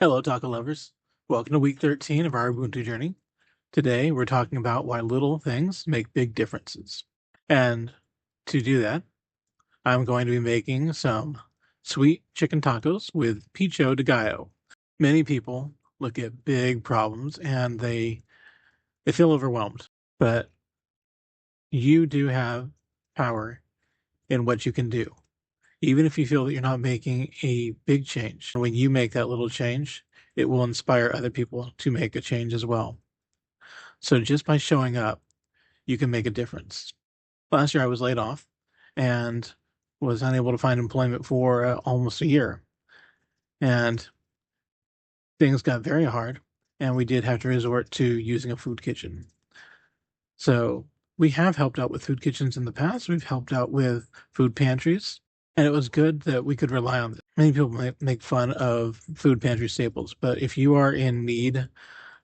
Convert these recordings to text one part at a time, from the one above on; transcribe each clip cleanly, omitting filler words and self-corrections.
Hello, taco lovers. Welcome to week 13 of our Ubuntu journey. Today, we're talking about why little things make big differences. And to do that, I'm going to be making some sweet chicken tacos with picho de gallo. Many people look at big problems and they feel overwhelmed, but you do have power in what you can do. Even if you feel that you're not making a big change, when you make that little change, it will inspire other people to make a change as well. So just by showing up, you can make a difference. Last year, I was laid off and was unable to find employment for almost a year. And things got very hard, and we did have to resort to using a food kitchen. So we have helped out with food kitchens in the past. We've helped out with food pantries, and it was good that we could rely on them. Many people might make fun of food pantry staples, but if you are in need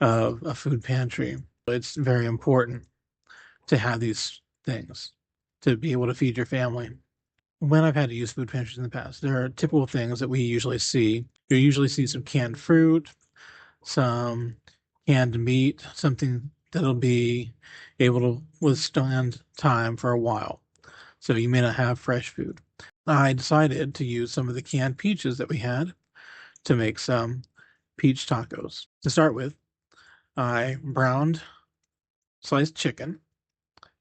of a food pantry, it's very important to have these things to be able to feed your family. When I've had to use food pantries in the past, there are typical things that we usually see. You usually see some canned fruit, some canned meat, something that'll be able to withstand time for a while. So you may not have fresh food. I decided to use some of the canned peaches that we had to make some peach tacos. To start with, I browned sliced chicken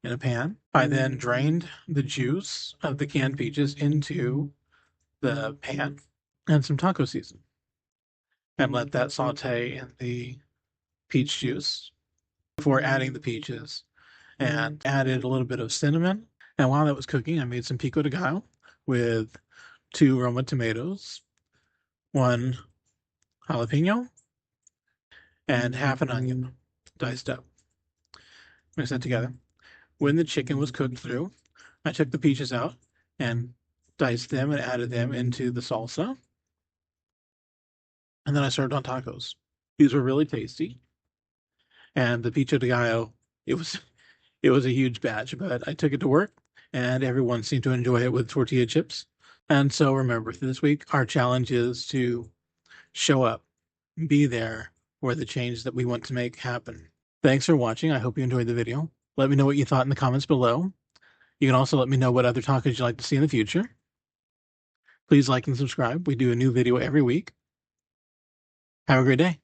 in a pan. I then drained the juice of the canned peaches into the pan and some taco season and let that saute in the peach juice before adding the peaches and added a little bit of cinnamon. And while that was cooking, I made some pico de gallo with 2 Roma tomatoes, 1 jalapeno, and half an onion diced up. Mix that together. When the chicken was cooked through, I took the peaches out and diced them and added them into the salsa. And then I served on tacos. These were really tasty. And the picho de gallo, it was it was a huge batch, but I took it to work and everyone seemed to enjoy it with tortilla chips. And so remember, for this week, our challenge is to show up, be there for the change that we want to make happen. Thanks for watching. I hope you enjoyed the video. Let me know what you thought in the comments below. You can also let me know what other tacos you'd like to see in the future. Please like and subscribe. We do a new video every week. Have a great day.